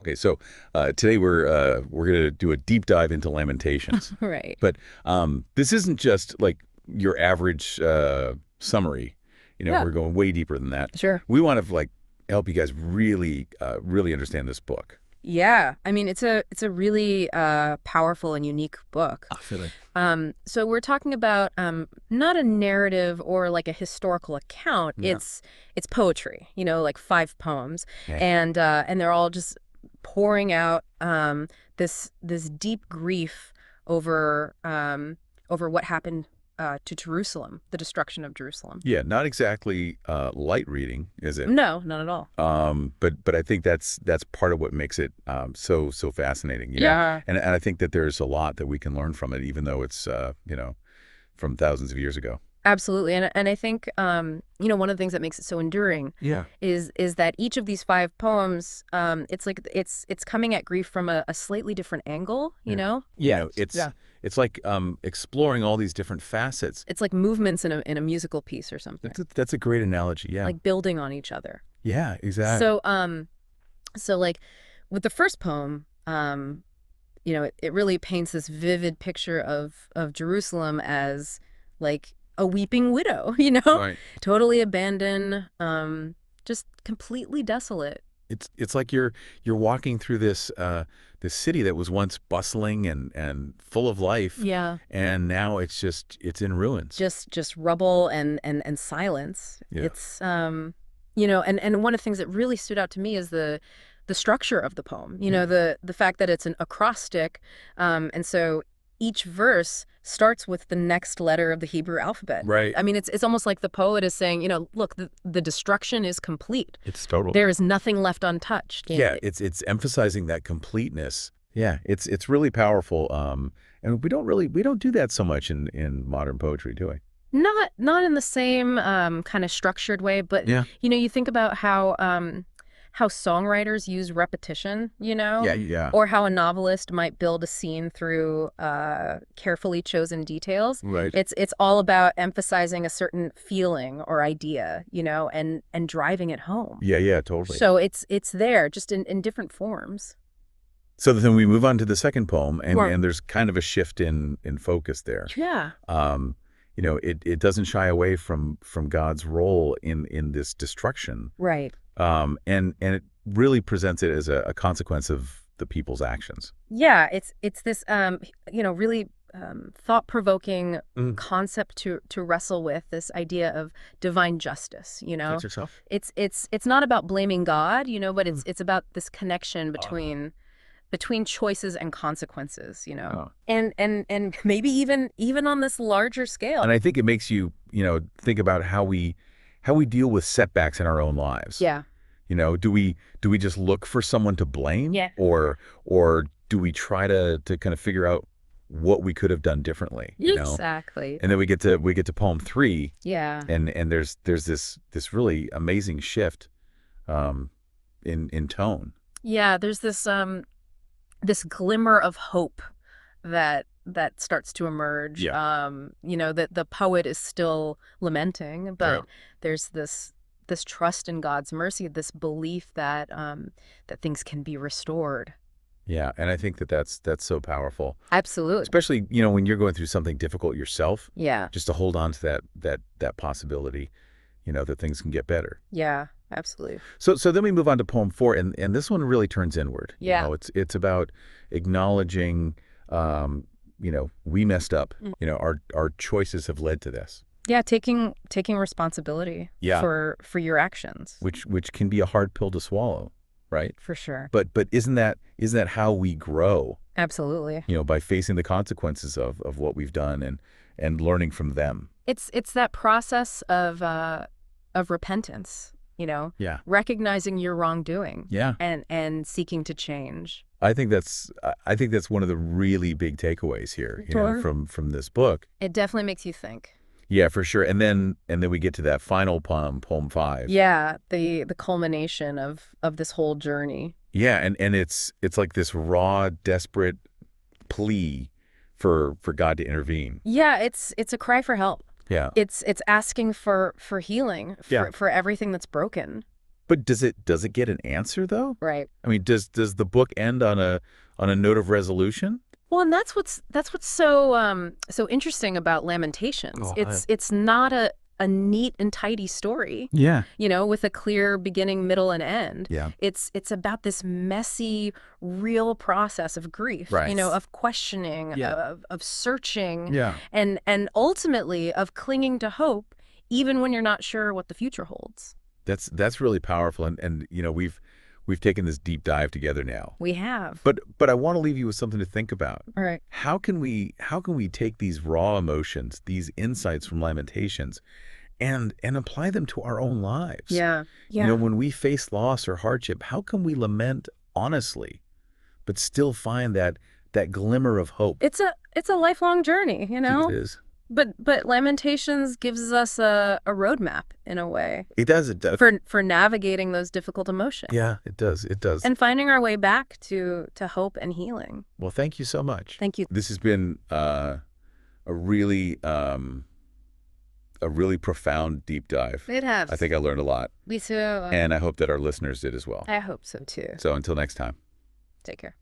Okay, so today we're gonna do a deep dive into Lamentations, Right. but this isn't just like your average summary. Yeah, We're going way deeper than that. sure. We want to like help you guys really, really understand this book. Yeah. I mean, it's a really powerful and unique book. Absolutely. So we're talking about not a narrative or like a historical account. Yeah. It's poetry, like five poems, Okay. and they're all just pouring out this deep grief over over what happened to Jerusalem, the destruction of Jerusalem. Yeah, not exactly light reading, is it? No, not at all. But I think that's part of what makes it so fascinating. Yeah. And I think that there's a lot that we can learn from it, even though it's from thousands of years ago. Absolutely. And I think one of the things that makes it so enduring Yeah. is that each of these five poems, it's like it's coming at grief from a slightly different angle, you Yeah. know? It's like exploring all these different facets. It's like movements in a musical piece or something, That's a great analogy. Yeah. like building on each other. Yeah, exactly. So like with the first poem, it really paints this vivid picture of Jerusalem as like a weeping widow, Right. totally abandoned, just completely desolate. It's like you're walking through this city that was once bustling and full of life, Yeah. and now it's in ruins. Just rubble and silence. Yeah. It's and one of the things that really stood out to me is the structure of the poem. The fact that it's an acrostic, and so each verse starts with the next letter of the Hebrew alphabet. Right. I mean, it's almost like the poet is saying, look, the destruction is complete. It's total. There is nothing left untouched. Yeah, it's emphasizing that completeness. Yeah, it's really powerful. And we don't do that so much in modern poetry, do we? Not in the same kind of structured way, but Yeah. you think about how songwriters use repetition, Yeah, yeah. or how a novelist might build a scene through carefully chosen details. Right. It's all about emphasizing a certain feeling or idea, and driving it home. Yeah, yeah, totally. So it's there just in different forms. So then we move on to the second poem, Right. and there's kind of a shift in focus there. Yeah. It doesn't shy away from God's role in this destruction. Right. And it really presents it as a consequence of the people's actions. Yeah, it's this really thought-provoking Mm. concept to wrestle with, this idea of divine justice, Fix yourself. It's not about blaming God, but it's about this connection between choices and consequences, Oh. and maybe even on this larger scale. And I think it makes you, think about how we deal with setbacks in our own lives. Yeah. Do we just look for someone to blame? Yeah. Or do we try to kind of figure out what we could have done differently? Exactly. And then we get to poem 3, Yeah. and there's this really amazing shift in tone. Yeah, there's this glimmer of hope that starts to emerge. Yeah. That the poet is still lamenting, but Right. there's this trust in God's mercy, this belief that that things can be restored. Yeah, and I think that's so powerful, Absolutely. especially when you're going through something difficult yourself, Yeah. just to hold on to that possibility, that things can get better. Yeah, absolutely. So then we move on to poem 4, and this one really turns inward. Yeah. It's about acknowledging, we messed up. Mm. Our choices have led to this, Yeah, taking responsibility Yeah. for your actions. which can be a hard pill to swallow, right? For sure. But isn't that how we grow? Absolutely. By facing the consequences of what we've done and learning from them. It's that process of repentance, Yeah. recognizing your wrongdoing Yeah. and seeking to change. I think that's one of the really big takeaways here, Sure. from this book. It definitely makes you think. Yeah, for sure. And then we get to that final poem 5. Yeah, the culmination of this whole journey. Yeah, and it's like this raw, desperate plea for God to intervene. Yeah, it's a cry for help. Yeah. It's asking for healing Yeah. for everything that's broken. But does it get an answer though? Right. I mean, does the book end on a note of resolution? Well, and that's what's so so interesting about Lamentations. Oh, It's not a neat and tidy story, yeah. with a clear beginning, middle, and end. Yeah. It's about this messy, real process of grief, Right. of questioning, Yeah. of searching, Yeah. and ultimately of clinging to hope, even when you're not sure what the future holds. That's really powerful, and we've taken this deep dive together now. We have. But I want to leave you with something to think about. All right. How can we take these raw emotions, these insights from Lamentations, and apply them to our own lives? Yeah. Yeah. When we face loss or hardship, how can we lament honestly, but still find that glimmer of hope? It's a lifelong journey, It is. But Lamentations gives us a roadmap in a way It does. It does. for navigating those difficult emotions Yeah, it does. It does. and finding our way back to hope and healing. Well, thank you so much. Thank you. This has been a really profound deep dive. It has. I think I learned a lot, Me too. and I hope that our listeners did as well. I hope so too. So until next time. Take care.